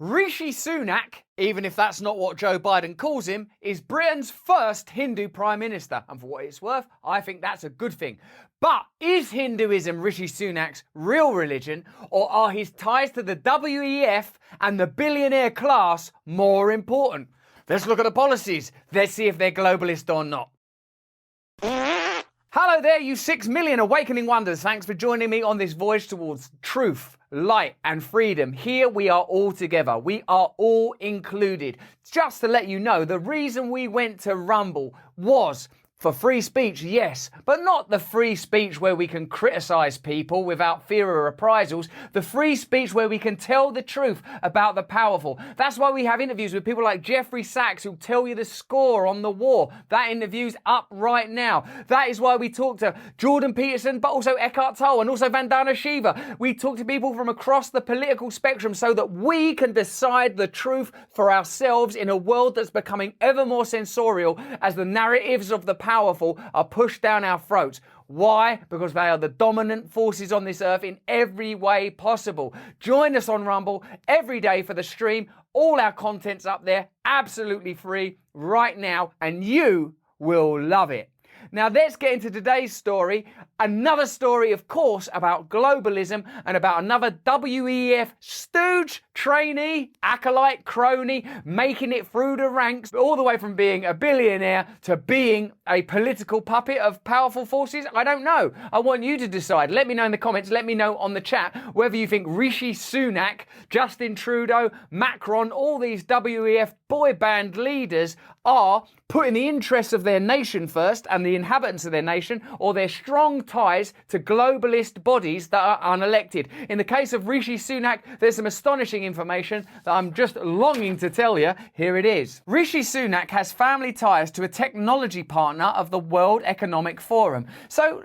Rishi Sunak, even if that's not what Joe Biden calls him, is Britain's first Hindu Prime Minister. And for what it's worth, I think that's a good thing. But is Hinduism Rishi Sunak's real religion, or are his ties to the WEF and the billionaire class more important? Let's look at the policies. Let's see if they're globalist or not. Hello there, you 6 million awakening wonders. Thanks for joining me on this voyage towards truth, light and freedom. Here we are all together. We are all included. Just to let you know, the reason we went to Rumble was for free speech, yes, but not the free speech where we can criticise people without fear of reprisals. The free speech where we can tell the truth about the powerful. That's why we have interviews with people like Jeffrey Sachs who tell you the score on the war. That interview's up right now. That is why we talk to Jordan Peterson, but also Eckhart Tolle and also Vandana Shiva. We talk to people from across the political spectrum so that we can decide the truth for ourselves in a world that's becoming ever more sensorial as the narratives of the powerful are pushed down our throats. Why? Because they are the dominant forces on this earth in every way possible. Join us on Rumble every day for the stream. All our content's up there, absolutely free right now, and you will love it. Now let's get into today's story. Another story, of course, about globalism and about another WEF stooge, trainee, acolyte, crony, making it through the ranks, all the way from being a billionaire to being a political puppet of powerful forces. I don't know. I want you to decide. Let me know in the comments. Let me know on the chat whether you think Rishi Sunak, Justin Trudeau, Macron, all these WEF boy band leaders are putting the interests of their nation first and the inhabitants of their nation, or their strong ties to globalist bodies that are unelected. In the case of Rishi Sunak, there's some astonishing information that I'm just longing to tell you. Here it is. Rishi Sunak has family ties to a technology partner of the World Economic Forum. So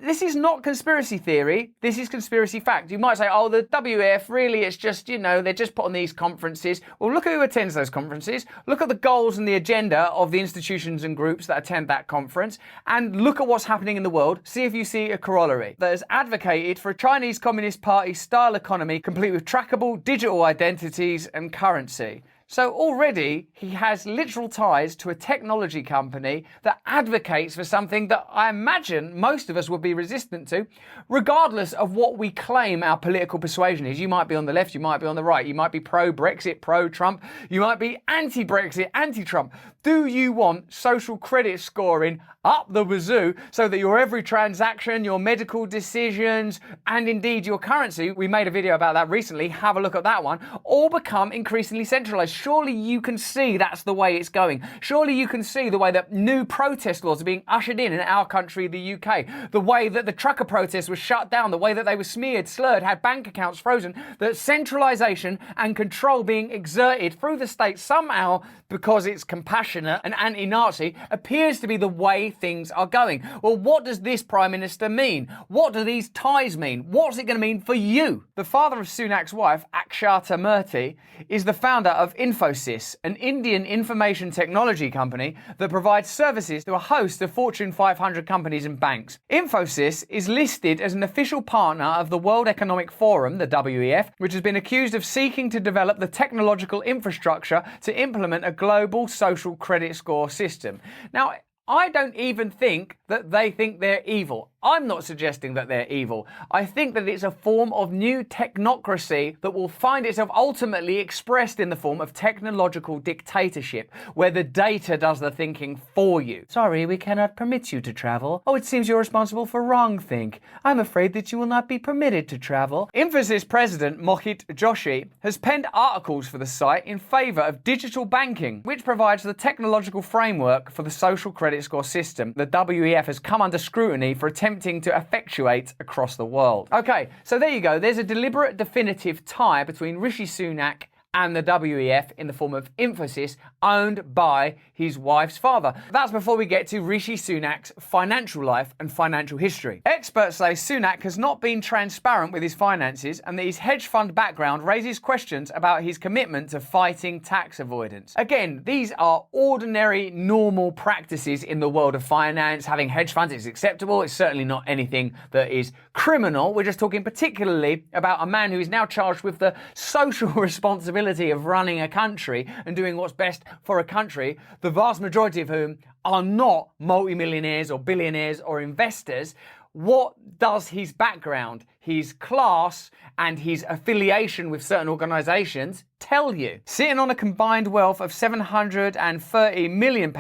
this is not conspiracy theory, this is conspiracy fact. You might say, oh, the WEF, really, it's just, they're just put on these conferences. Well, look at who attends those conferences. Look at the goals and the agenda of the institutions and groups that attend that conference, and look at what's happening in the world. See if you see a corollary that has advocated for a Chinese Communist Party style economy complete with trackable digital identities and currency. So already he has literal ties to a technology company that advocates for something that I imagine most of us would be resistant to, regardless of what we claim our political persuasion is. You might be on the left, you might be on the right, you might be pro-Brexit, pro-Trump, you might be anti-Brexit, anti-Trump. Do you want social credit scoring up the wazoo so that your every transaction, your medical decisions, and indeed your currency, we made a video about that recently, have a look at that one, all become increasingly centralized? Surely you can see that's the way it's going. Surely you can see the way that new protest laws are being ushered in our country, the UK, the way that the trucker protests were shut down, the way that they were smeared, slurred, had bank accounts frozen, that centralization and control being exerted through the state somehow because it's compassionate and anti-Nazi appears to be the way things are going. Well, what does this Prime Minister mean? What do these ties mean? What's it going to mean for you? The father of Sunak's wife, Akshata Murthy, is the founder of Infosys, an Indian information technology company that provides services to a host of Fortune 500 companies and banks. Infosys is listed as an official partner of the World Economic Forum, the WEF, which has been accused of seeking to develop the technological infrastructure to implement a global social credit score system. Now, I don't even think that they think they're evil. I'm not suggesting that they're evil. I think that it's a form of new technocracy that will find itself ultimately expressed in the form of technological dictatorship, where the data does the thinking for you. Sorry, we cannot permit you to travel. Oh, it seems you're responsible for wrongthink. I'm afraid that you will not be permitted to travel. Infosys president Mohit Joshi has penned articles for the site in favour of digital banking, which provides the technological framework for the social credit score system the WEF has come under scrutiny for attempting to effectuate across the world. Okay, so there you go. There's a deliberate, definitive tie between Rishi Sunak and the WEF in the form of Infosys, owned by his wife's father. That's before we get to Rishi Sunak's financial life and financial history. Experts say Sunak has not been transparent with his finances and that his hedge fund background raises questions about his commitment to fighting tax avoidance. Again, these are ordinary, normal practices in the world of finance. Having hedge funds is acceptable. It's certainly not anything that is criminal. We're just talking particularly about a man who is now charged with the social responsibility responsibility of running a country and doing what's best for a country, the vast majority of whom are not multimillionaires or billionaires or investors, what does his background, his class, and his affiliation with certain organisations tell you? Sitting on a combined wealth of £730 million,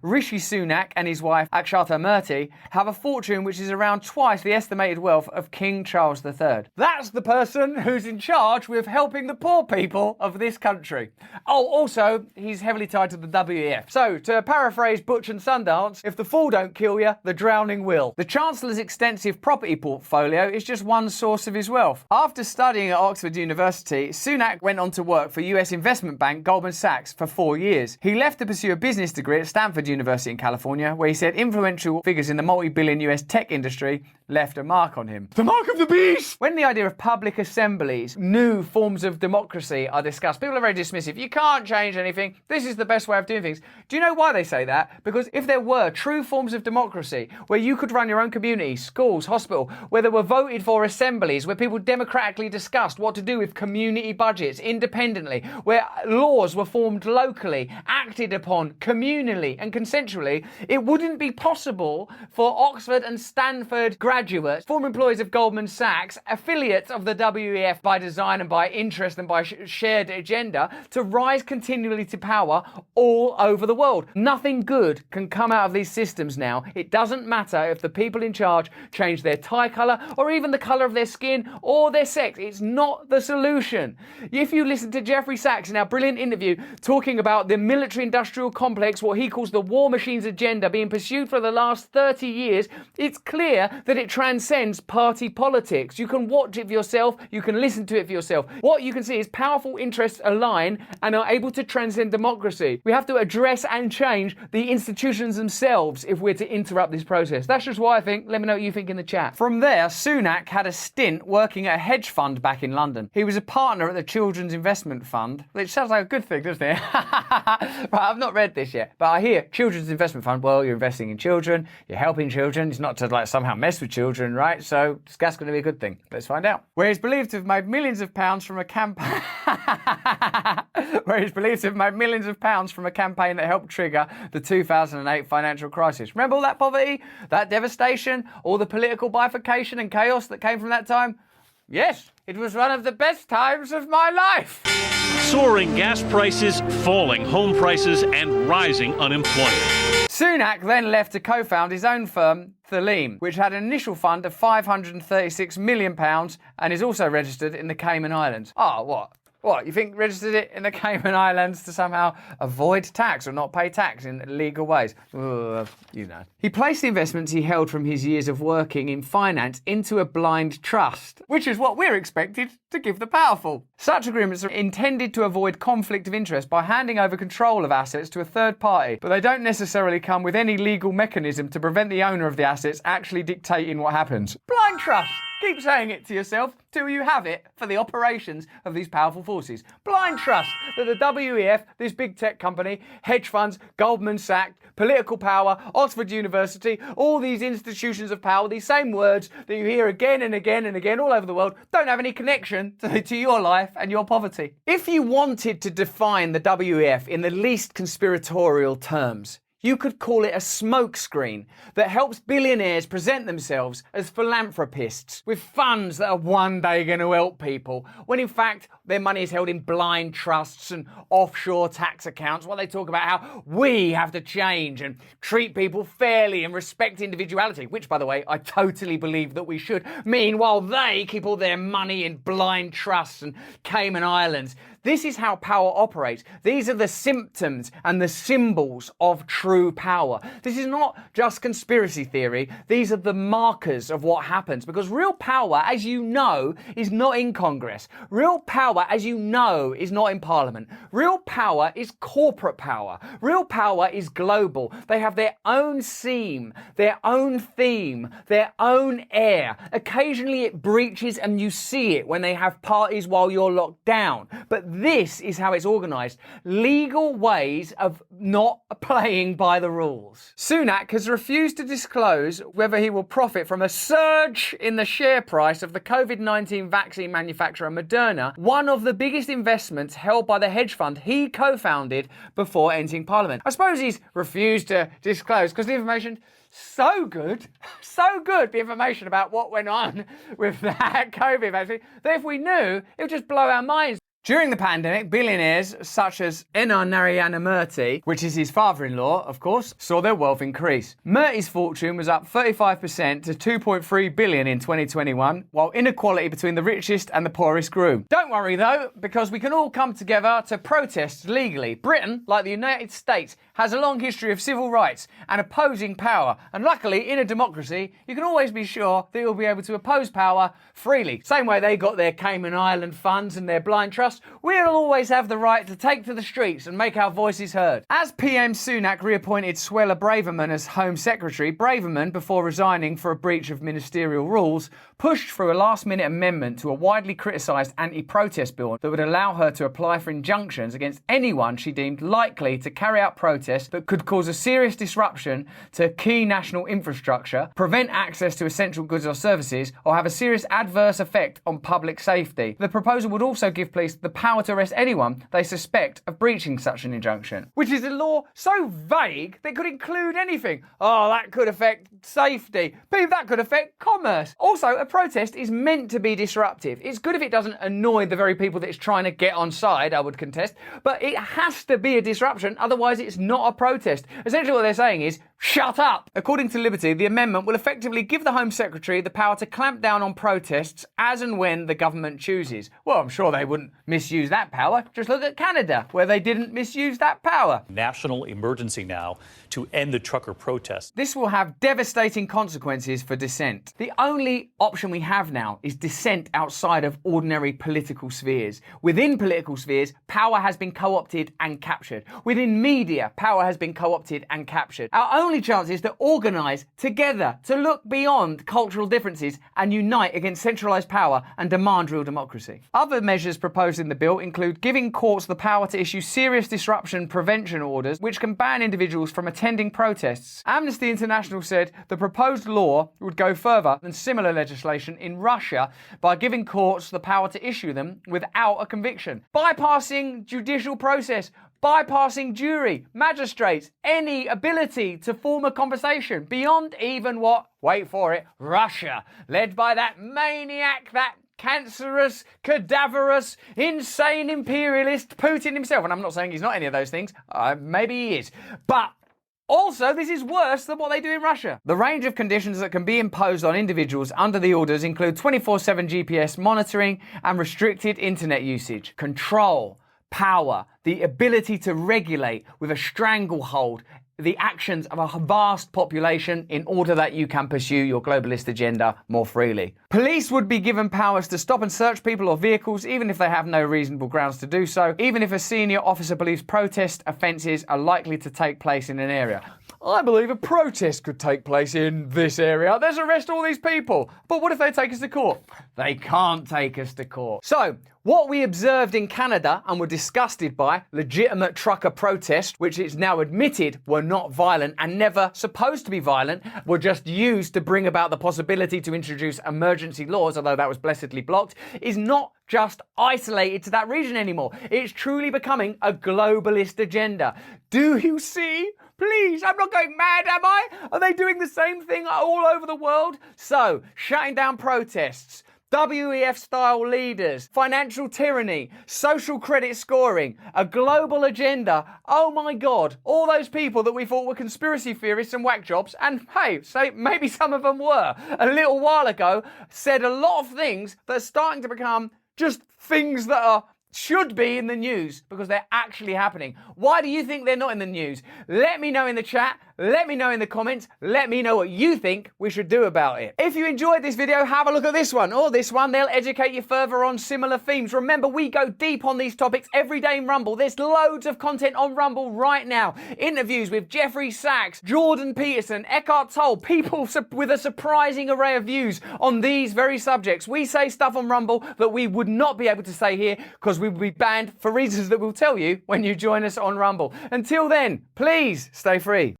Rishi Sunak and his wife Akshata Murthy have a fortune which is around twice the estimated wealth of King Charles III. That's the person who's in charge with helping the poor people of this country. Oh, also, he's heavily tied to the WEF. So, to paraphrase Butch and Sundance, if the fall don't kill you, the drowning will. The Chancellor's extensive property portfolio is just one source of his wealth. After studying at Oxford University, Sunak went on to work for US investment bank Goldman Sachs for 4 years. He left to pursue a business degree at Stanford University in California, where he said influential figures in the multi-billion US tech industry left a mark on him. The mark of the beast! When the idea of public assemblies, new forms of democracy are discussed, people are very dismissive. You can't change anything. This is the best way of doing things. Do you know why they say that? Because if there were true forms of democracy, where you could run your own community, schools, hospital, where there were voted for assemblies, where people democratically discussed what to do with community budgets independently, where laws were formed locally, acted upon communally and consensually, it wouldn't be possible for Oxford and Stanford graduates, former employees of Goldman Sachs, affiliates of the WEF by design and by interest and by shared agenda, to rise continually to power all over the world. Nothing good can come out of these systems now. It doesn't matter if the people in charge change their tie colour or even the colour of their skin or their sex. It's not the solution. If you listen to Jeffrey Sachs in our brilliant interview talking about the military-industrial complex, what he calls the war machine's agenda being pursued for the last 30 years, it's clear that it transcends party politics. You can watch it for yourself, you can listen to it for yourself. What you can see is powerful interests align and are able to transcend democracy. We have to address and change the institutions themselves if we're to interrupt this process. That's just what I think. Let me know what you think in the chat. From there, Sunak had a stint working at a hedge fund back in London. He was a partner at the Children's Investment Fund, which sounds like a good thing, doesn't it? Right, I've not read this yet, but I hear Children's Investment Fund, well, you're investing in children, you're helping children, it's not to like somehow mess with children, right? So that's going to be a good thing. Let's find out. Where he's believed to have made millions of pounds from a campaign that helped trigger the 2008 financial crisis. Remember all that poverty, that devastation, all the political bifurcation and chaos that came from that time? Yes, it was one of the best times of my life. Soaring gas prices, falling home prices, and rising unemployment. Sunak then left to co-found his own firm, Theleme, which had an initial fund of £536 million and is also registered in the Cayman Islands. Oh, what? What, you think registered it in the Cayman Islands to somehow avoid tax or not pay tax in legal ways? You know. He placed the investments he held from his years of working in finance into a blind trust, which is what we're expected to give the powerful. Such agreements are intended to avoid conflict of interest by handing over control of assets to a third party, but they don't necessarily come with any legal mechanism to prevent the owner of the assets actually dictating what happens. Blind trust! Keep saying it to yourself till you have it for the operations of these powerful forces. Blind trust that the WEF, this big tech company, hedge funds, Goldman Sachs, political power, Oxford University, all these institutions of power, these same words that you hear again and again and again all over the world, don't have any connection to your life and your poverty. If you wanted to define the WEF in the least conspiratorial terms, you could call it a smokescreen that helps billionaires present themselves as philanthropists with funds that are one day going to help people, when in fact their money is held in blind trusts and offshore tax accounts, while they talk about how we have to change and treat people fairly and respect individuality, which, by the way, I totally believe that we should. Meanwhile, they keep all their money in blind trusts and Cayman Islands. This is how power operates. These are the symptoms and the symbols of true power. This is not just conspiracy theory. These are the markers of what happens, because real power, as you know, is not in Congress. Real power, as you know, is not in Parliament. Real power is corporate power. Real power is global. They have their own seam, their own theme, their own air. Occasionally it breaches and you see it when they have parties while you're locked down. But this is how it's organised. Legal ways of not playing by the rules. Sunak has refused to disclose whether he will profit from a surge in the share price of the COVID-19 vaccine manufacturer Moderna 1 one of the biggest investments held by the hedge fund he co-founded before entering Parliament. I suppose he's refused to disclose because the information so good, the information about what went on with that COVID vaccine, that if we knew, it would just blow our minds. During the pandemic, billionaires such as Enar Narayana Murthy, which is his father-in-law, of course, saw their wealth increase. Murthy's fortune was up 35% to 2.3 billion in 2021, while inequality between the richest and the poorest grew. Don't worry though, because we can all come together to protest legally. Britain, like the United States, has a long history of civil rights and opposing power. And luckily, in a democracy, you can always be sure that you'll be able to oppose power freely. Same way they got their Cayman Island funds and their blind trust, we'll always have the right to take to the streets and make our voices heard. As PM Sunak reappointed Suella Braverman as Home Secretary, Braverman, before resigning for a breach of ministerial rules, pushed through a last-minute amendment to a widely criticised anti-protest bill that would allow her to apply for injunctions against anyone she deemed likely to carry out protests that could cause a serious disruption to key national infrastructure, prevent access to essential goods or services, or have a serious adverse effect on public safety. The proposal would also give police the power to arrest anyone they suspect of breaching such an injunction, which is a law so vague that it could include anything. Oh, that could affect safety. That could affect commerce. Also, a protest is meant to be disruptive. It's good if it doesn't annoy the very people that it's trying to get on side, I would contest, but it has to be a disruption, otherwise it's not a protest. Essentially what they're saying is, shut up! According to Liberty, the amendment will effectively give the Home Secretary the power to clamp down on protests as and when the government chooses. Well, I'm sure they wouldn't misuse that power. Just look at Canada, where they didn't misuse that power. National emergency now to end the trucker protests. This will have devastating consequences for dissent. The only option we have now is dissent outside of ordinary political spheres. Within political spheres, power has been co-opted and captured. Within media, power has been co-opted and captured. Our only chance is to organise together, to look beyond cultural differences and unite against centralised power and demand real democracy. Other measures proposed in the bill include giving courts the power to issue serious disruption prevention orders, which can ban individuals from attending protests. Amnesty International said the proposed law would go further than similar legislation in Russia by giving courts the power to issue them without a conviction, bypassing judicial process, bypassing jury, magistrates, any ability to form a conversation beyond even what, wait for it, Russia, led by that maniac, that cancerous, cadaverous, insane imperialist Putin himself. And I'm not saying he's not any of those things. Maybe he is. But also, this is worse than what they do in Russia. The range of conditions that can be imposed on individuals under the orders include 24/7 GPS monitoring and restricted internet usage, control, power, the ability to regulate with a stranglehold the actions of a vast population in order that you can pursue your globalist agenda more freely. Police would be given powers to stop and search people or vehicles even if they have no reasonable grounds to do so, even if a senior officer believes protest offences are likely to take place in an area. I believe a protest could take place in this area. Let's arrest all these people. But what if they take us to court? They can't take us to court. So, what we observed in Canada and were disgusted by, legitimate trucker protests, which it's now admitted were not violent and never supposed to be violent, were just used to bring about the possibility to introduce emergency laws, although that was blessedly blocked, is not just isolated to that region anymore. It's truly becoming a globalist agenda. Do you see? Please, I'm not going mad, am I? Are they doing the same thing all over the world? So, shutting down protests, WEF-style leaders, financial tyranny, social credit scoring, a global agenda. Oh my God, all those people that we thought were conspiracy theorists and whack jobs, and hey, say maybe some of them were, a little while ago, said a lot of things that are starting to become just things that should be in the news because they're actually happening. Why do you think they're not in the news? Let me know in the chat. Let me know in the comments. Let me know what you think we should do about it. If you enjoyed this video, have a look at this one or this one. They'll educate you further on similar themes. Remember, we go deep on these topics every day in Rumble. There's loads of content on Rumble right now. Interviews with Jeffrey Sachs, Jordan Peterson, Eckhart Tolle, people with a surprising array of views on these very subjects. We say stuff on Rumble that we would not be able to say here because we would be banned for reasons that we'll tell you when you join us on Rumble. Until then, please stay free.